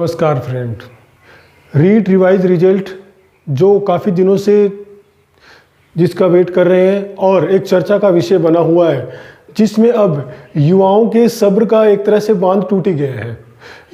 नमस्कार friend. REET revise result जो काफ़ी दिनों से जिसका वेट कर रहे हैं और एक चर्चा का विषय बना हुआ है, जिसमें अब युवाओं के सब्र का एक तरह से बांध टूट ही गया है।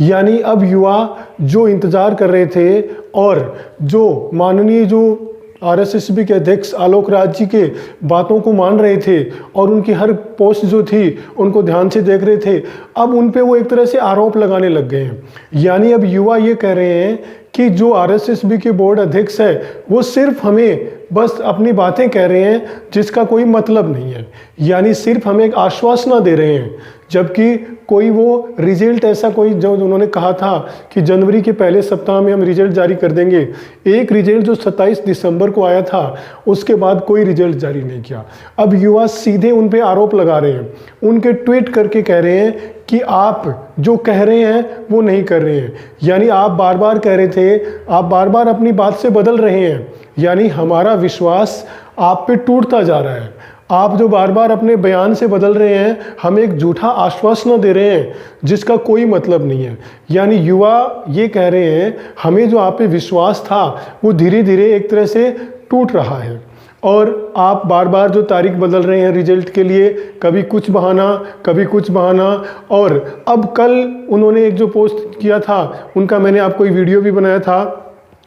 यानी अब युवा जो इंतज़ार कर रहे थे और जो माननीय जो आरएसएसबी के अध्यक्ष आलोक राज जी के बातों को मान रहे थे और उनकी हर पोस्ट जो थी उनको ध्यान से देख रहे थे, अब उन पे वो एक तरह से आरोप लगाने लग गए हैं। यानी अब युवा ये कह रहे हैं कि जो आरएसएसबी के बोर्ड अध्यक्ष है वो सिर्फ हमें बस अपनी बातें कह रहे हैं जिसका कोई मतलब नहीं है। यानी सिर्फ हमें एक आश्वासन दे रहे हैं, जबकि कोई वो रिजल्ट ऐसा कोई जो उन्होंने कहा था कि जनवरी के पहले सप्ताह में हम रिजल्ट जारी कर देंगे। एक रिजल्ट जो 27 दिसंबर को आया था उसके बाद कोई रिजल्ट जारी नहीं किया। अब युवा सीधे उन पे आरोप लगा रहे हैं, उनके ट्वीट करके कह रहे हैं कि आप जो कह रहे हैं वो नहीं कर रहे हैं। यानी आप बार बार कह रहे थे, आप बार बार अपनी बात से बदल रहे हैं। यानी हमारा विश्वास आप पे टूटता जा रहा है। आप जो बार बार अपने बयान से बदल रहे हैं, हमें एक झूठा आश्वासन दे रहे हैं जिसका कोई मतलब नहीं है। यानी युवा ये कह रहे हैं हमें जो आप पे विश्वास था वो धीरे धीरे एक तरह से टूट रहा है और आप बार बार जो तारीख बदल रहे हैं रिजल्ट के लिए, कभी कुछ बहाना कभी कुछ बहाना। और अब कल उन्होंने एक जो पोस्ट किया था उनका मैंने आपको एक वीडियो भी बनाया था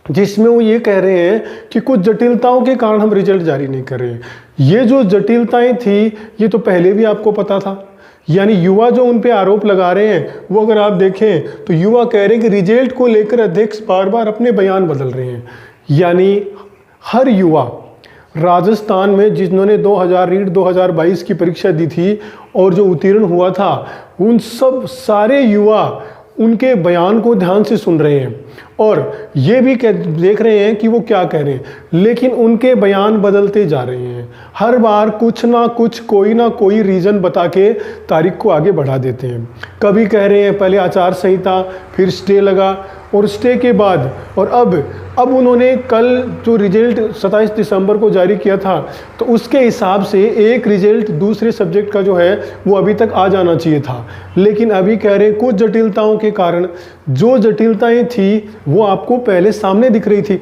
जिसमें वो ये कह रहे हैं कि कुछ जटिलताओं के कारण हम रिजल्ट जारी नहीं कर रहे हैं। ये जो जटिलताएं थी ये तो पहले भी आपको पता था। यानी युवा जो उन पे आरोप लगा रहे हैं वो अगर आप देखें तो युवा कह रहे हैं कि रिजल्ट को लेकर अध्यक्ष बार बार अपने बयान बदल रहे हैं। यानी हर युवा राजस्थान में जिन्होंने 2022 की परीक्षा दी थी और जो उत्तीर्ण हुआ था, उन सब सारे युवा उनके बयान को ध्यान से सुन रहे हैं और ये भी देख रहे हैं कि वो क्या कह रहे हैं, लेकिन उनके बयान बदलते जा रहे हैं। हर बार कुछ ना कुछ कोई ना कोई रीज़न बता के तारीख को आगे बढ़ा देते हैं। कभी कह रहे हैं पहले आचार संहिता, फिर स्टे लगा और स्टे के बाद और अब उन्होंने कल जो रिजल्ट 27 दिसंबर को जारी किया था तो उसके हिसाब से एक रिजल्ट दूसरे सब्जेक्ट का जो है वो अभी तक आ जाना चाहिए था, लेकिन अभी कह रहे हैं कुछ जटिलताओं के कारण। जो जटिलताएं थी वो आपको पहले सामने दिख रही थी।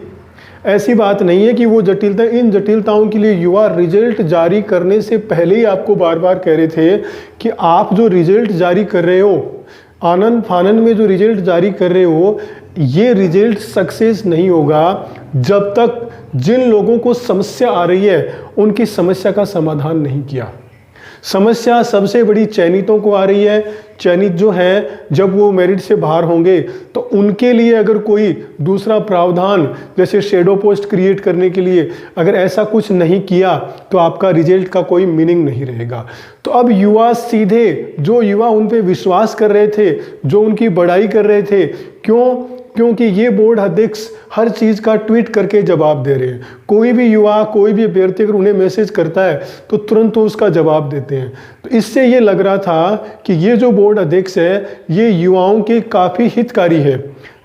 ऐसी बात नहीं है कि वो जटिलताएं, इन जटिलताओं के लिए युवा रिजल्ट जारी करने से पहले ही आपको बार बार कह रहे थे कि आप जो रिजल्ट जारी कर रहे हो, आनंद फानंद में जो रिजल्ट जारी कर रहे हो, ये रिजल्ट सक्सेस नहीं होगा जब तक जिन लोगों को समस्या आ रही है उनकी समस्या का समाधान नहीं किया। समस्या सबसे बड़ी चयनितों को आ रही है। चयनित जो है जब वो मेरिट से बाहर होंगे तो उनके लिए अगर कोई दूसरा प्रावधान जैसे शेडो पोस्ट क्रिएट करने के लिए अगर ऐसा कुछ नहीं किया तो आपका रिजल्ट का कोई मीनिंग नहीं रहेगा। तो अब युवा सीधे जो युवा उन पे विश्वास कर रहे थे, जो उनकी बड़ाई कर रहे थे, क्योंकि ये बोर्ड अध्यक्ष हर चीज़ का ट्वीट करके जवाब दे रहे हैं। कोई भी युवा, कोई भी अभ्यर्थी अगर उन्हें मैसेज करता है तो तुरंत तो उसका जवाब देते हैं। तो इससे ये लग रहा था कि ये जो बोर्ड अध्यक्ष है ये युवाओं के काफ़ी हितकारी है,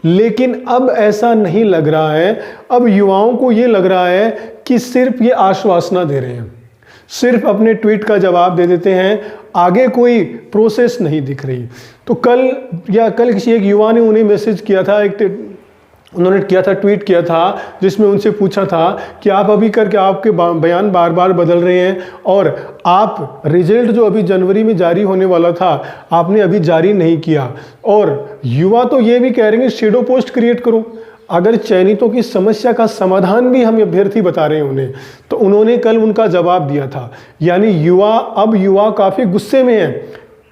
लेकिन अब ऐसा नहीं लग रहा है। अब युवाओं को ये लग रहा है कि सिर्फ ये आश्वासना दे रहे हैं, सिर्फ अपने ट्वीट का जवाब दे देते हैं, आगे कोई प्रोसेस नहीं दिख रही। तो कल किसी एक युवा ने उन्हें मैसेज किया था, उन्होंने किया था, ट्वीट किया था, जिसमें उनसे पूछा था कि आप अभी करके आपके बयान बार बार बदल रहे हैं और आप रिजल्ट जो अभी जनवरी में जारी होने वाला था आपने अभी जारी नहीं किया। और युवा तो ये भी कह रहे हैं शेडो पोस्ट क्रिएट करो। अगर चयनितों की समस्या का समाधान भी हम अभ्यर्थी बता रहे हैं उन्हें, तो उन्होंने कल उनका जवाब दिया था। यानी युवा काफ़ी गुस्से में है,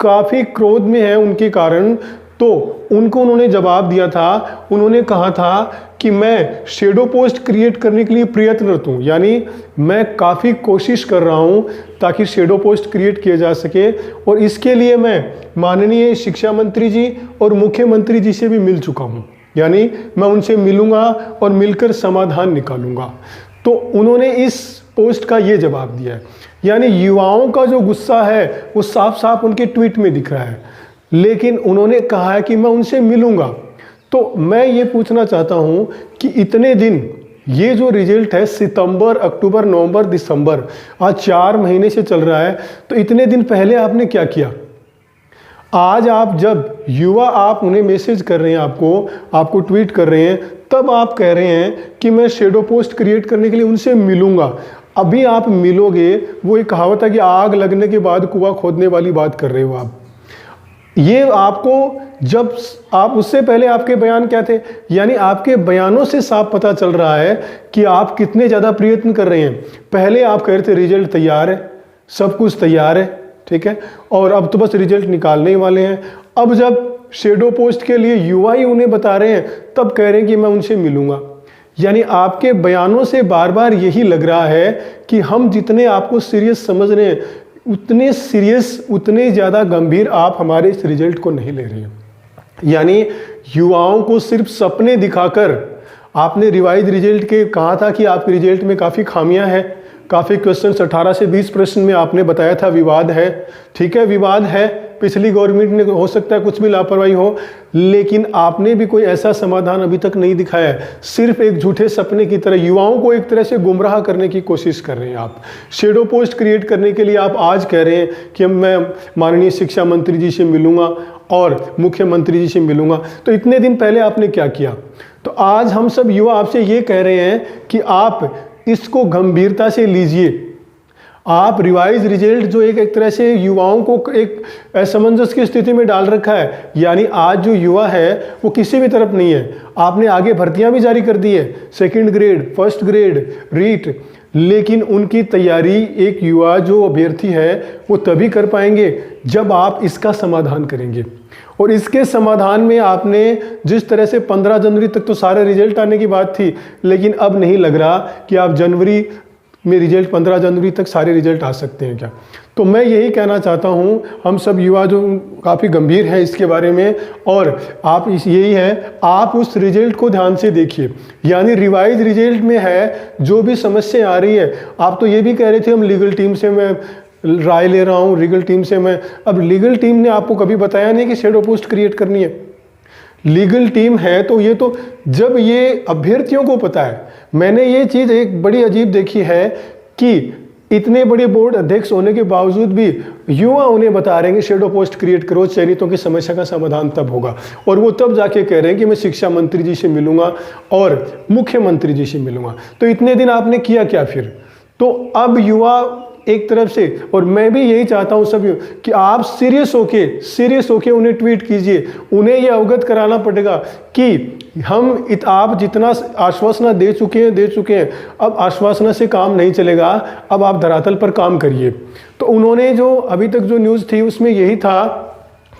काफ़ी क्रोध में है उनके कारण। तो उनको उन्होंने जवाब दिया था, उन्होंने कहा था कि मैं शेडो पोस्ट क्रिएट करने के लिए प्रयत्नरत हूँ। यानी मैं काफ़ी कोशिश कर रहा हूँ ताकि शेडो पोस्ट क्रिएट किया जा सके और इसके लिए मैं माननीय शिक्षा मंत्री जी और मुख्यमंत्री जी से भी मिल चुका हूँ। यानी मैं उनसे मिलूंगा और मिलकर समाधान निकालूंगा। तो उन्होंने इस पोस्ट का ये जवाब दिया है। यानी युवाओं का जो गुस्सा है वो साफ साफ उनके ट्वीट में दिख रहा है, लेकिन उन्होंने कहा है कि मैं उनसे मिलूंगा। तो मैं ये पूछना चाहता हूँ कि इतने दिन ये जो रिजल्ट है सितंबर, अक्टूबर, नवंबर, दिसंबर, आज 4 महीने से चल रहा है, तो इतने दिन पहले आपने क्या किया? आज आप जब युवा आप उन्हें मैसेज कर रहे हैं, आपको ट्वीट कर रहे हैं, तब आप कह रहे हैं कि मैं शेडो पोस्ट क्रिएट करने के लिए उनसे मिलूंगा। अभी आप मिलोगे, वो एक कहावत है कि आग लगने के बाद कुआं खोदने वाली बात कर रहे हो आप। ये आपको, जब आप उससे पहले आपके बयान क्या थे, यानी आपके बयानों से साफ पता चल रहा है कि आप कितने ज़्यादा प्रयत्न कर रहे हैं। पहले आप कह रहे थे रिजल्ट तैयार है, सब कुछ तैयार है, ठीक है, और अब तो बस रिजल्ट निकालने ही वाले हैं। अब जब शेडो पोस्ट के लिए युवा ही उन्हें बता रहे हैं, तब कह रहे हैं कि मैं उनसे मिलूंगा। यानी आपके बयानों से बार बार यही लग रहा है कि हम जितने आपको सीरियस समझ रहे हैं, उतने सीरियस, उतने ज़्यादा गंभीर आप हमारे इस रिजल्ट को नहीं ले रहे हैं। यानी युवाओं को सिर्फ सपने दिखाकर, आपने रिवाइज रिजल्ट के कहा था कि आपके रिजल्ट में काफ़ी खामियां हैं, काफ़ी क्वेश्चन 18 से 20 प्रश्न में आपने बताया था विवाद है, ठीक है, विवाद है, पिछली गवर्नमेंट ने हो सकता है कुछ भी लापरवाही हो, लेकिन आपने भी कोई ऐसा समाधान अभी तक नहीं दिखाया है। सिर्फ एक झूठे सपने की तरह युवाओं को एक तरह से गुमराह करने की कोशिश कर रहे हैं आप। शेडो पोस्ट क्रिएट करने के लिए आप आज कह रहे हैं कि मैं माननीय शिक्षा मंत्री जी से मिलूंगा और मुख्यमंत्री जी से मिलूंगा। तो इतने दिन पहले आपने क्या किया? तो आज हम सब युवा आपसे ये कह रहे हैं कि आप इसको गंभीरता से लीजिए। आप रिवाइज रिजल्ट जो एक तरह से युवाओं को एक असमंजस की स्थिति में डाल रखा है, यानी आज जो युवा है वो किसी भी तरफ नहीं है। आपने आगे भर्तियां भी जारी कर दी है, 2nd grade, 1st grade, REET, लेकिन उनकी तैयारी एक युवा जो अभ्यर्थी है वो तभी कर पाएंगे जब आप इसका समाधान करेंगे। और इसके समाधान में आपने जिस तरह से 15 जनवरी तक तो सारे रिजल्ट आने की बात थी, लेकिन अब नहीं लग रहा कि आप जनवरी में रिजल्ट 15 जनवरी तक सारे रिजल्ट आ सकते हैं क्या। तो मैं यही कहना चाहता हूँ, हम सब युवा जो काफ़ी गंभीर हैं इसके बारे में, और आप यही है, आप उस रिजल्ट को ध्यान से देखिए। यानी रिवाइज रिजल्ट में है जो भी समस्या आ रही है, आप तो ये भी कह रहे थे हम लीगल टीम से मैं राय ले रहा हूँ, लीगल टीम से मैं, अब लीगल टीम ने आपको कभी बताया नहीं कि शेडो पोस्ट क्रिएट करनी है। लीगल टीम है तो ये तो जब ये अभ्यर्थियों को पता है। मैंने ये चीज़ एक बड़ी अजीब देखी है कि इतने बड़े बोर्ड अध्यक्ष होने के बावजूद भी युवा उन्हें बता रहे हैं कि शेडो पोस्ट क्रिएट करो, चयनितों की समस्या का समाधान तब होगा, और वो तब जाके कह रहे हैं कि मैं शिक्षा मंत्री जी से मिलूंगा और मुख्यमंत्री जी से मिलूंगा। तो इतने दिन आपने किया क्या फिर? तो अब युवा एक तरफ से, और मैं भी यही चाहता हूं सभी कि आप सीरियस होके उन्हें ट्वीट कीजिए। उन्हें यह अवगत कराना पड़ेगा कि आप जितना आश्वासना दे चुके हैं, अब आश्वासना से काम नहीं चलेगा, अब आप धरातल पर काम करिए। तो उन्होंने जो अभी तक जो न्यूज़ थी उसमें यही था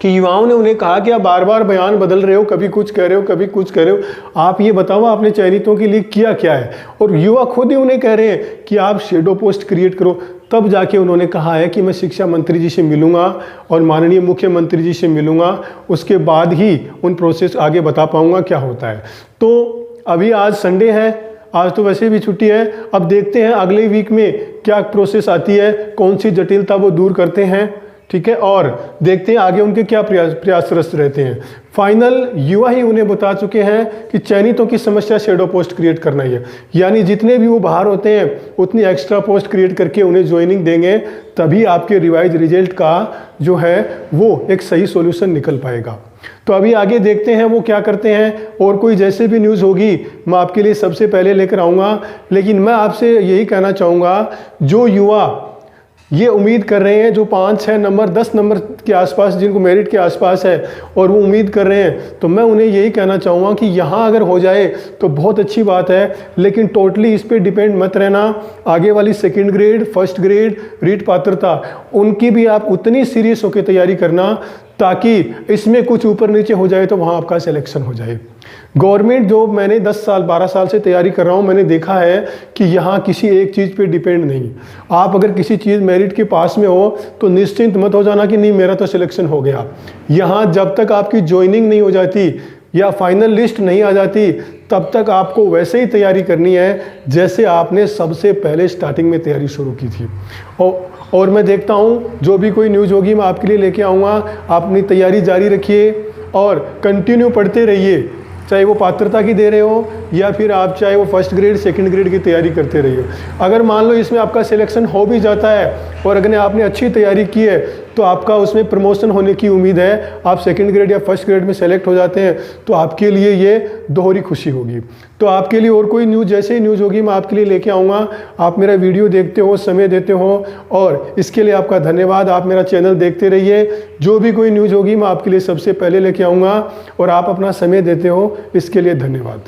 कि युवाओं ने उन्हें कहा कि आप बार बार बयान बदल रहे हो, कभी कुछ कह रहे हो, कभी कुछ कह रहे हो, आप ये बताओ आपने चयनितों के लिए किया क्या है। और युवा खुद ही उन्हें कह रहे हैं कि आप शेडो पोस्ट क्रिएट करो। तब जाके उन्होंने कहा है कि मैं शिक्षा मंत्री जी से मिलूंगा और माननीय मुख्यमंत्री जी से मिलूंगा, उसके बाद ही उन प्रोसेस आगे बता पाऊंगा क्या होता है। तो अभी आज संडे है, आज तो वैसे भी छुट्टी है, अब देखते हैं अगले वीक में क्या प्रोसेस आती है, कौन सी जटिलता वो दूर करते हैं, ठीक है, और देखते हैं आगे उनके क्या प्रयासरत रहते हैं। फाइनल युवा ही उन्हें बता चुके हैं कि चयनितों की समस्या शेडो पोस्ट क्रिएट करना ही है। यानी जितने भी वो बाहर होते हैं उतनी एक्स्ट्रा पोस्ट क्रिएट करके उन्हें ज्वाइनिंग देंगे, तभी आपके रिवाइज रिजल्ट का जो है वो एक सही सॉल्यूशन निकल पाएगा। तो अभी आगे देखते हैं वो क्या करते हैं, और कोई जैसे भी न्यूज़ होगी मैं आपके लिए सबसे पहले लेकर आऊँगा। लेकिन मैं आपसे यही कहना चाहूँगा, जो युवा ये उम्मीद कर रहे हैं, जो 5, 6 नंबर 10 नंबर के आसपास, जिनको मेरिट के आसपास है और वो उम्मीद कर रहे हैं, तो मैं उन्हें यही कहना चाहूँगा कि यहाँ अगर हो जाए तो बहुत अच्छी बात है, लेकिन टोटली इस पे डिपेंड मत रहना। आगे वाली 2nd grade, 1st grade, REET पात्रता, उनकी भी आप उतनी सीरियस होकर तैयारी करना ताकि इसमें कुछ ऊपर नीचे हो जाए तो वहाँ आपका सिलेक्शन हो जाए। गवर्नमेंट जॉब मैंने 10 साल 12 साल से तैयारी कर रहा हूँ, मैंने देखा है कि यहाँ किसी एक चीज़ पे डिपेंड नहीं। आप अगर किसी चीज़ मेरिट के पास में हो तो निश्चिंत मत हो जाना कि नहीं मेरा तो सिलेक्शन हो गया। यहाँ जब तक आपकी ज्वाइनिंग नहीं हो जाती या फाइनल लिस्ट नहीं आ जाती, तब तक आपको वैसे ही तैयारी करनी है जैसे आपने सबसे पहले स्टार्टिंग में तैयारी शुरू की थी। और मैं देखता हूँ जो भी कोई न्यूज़ होगी मैं आपके लिए लेके आऊँगा। आप अपनी तैयारी जारी रखिए और कंटिन्यू पढ़ते रहिए, चाहे वो पात्रता की दे रहे हो या फिर आप चाहे वो 1st ग्रेड 2nd ग्रेड की तैयारी करते रहिए। अगर मान लो इसमें आपका सिलेक्शन हो भी जाता है और अगर आपने अच्छी तैयारी की है तो आपका उसमें प्रमोशन होने की उम्मीद है। आप सेकंड ग्रेड या फर्स्ट ग्रेड में सेलेक्ट हो जाते हैं तो आपके लिए ये दोहरी खुशी होगी। तो आपके लिए और कोई न्यूज़, जैसे ही न्यूज़ होगी मैं आपके लिए लेके आऊँगा। आप मेरा वीडियो देखते हो, समय देते हो, और इसके लिए आपका धन्यवाद। आप मेरा चैनल देखते रहिए, जो भी कोई न्यूज़ होगी मैं आपके लिए सबसे पहले लेके आऊँगा, और आप अपना समय देते हो, इसके लिए धन्यवाद।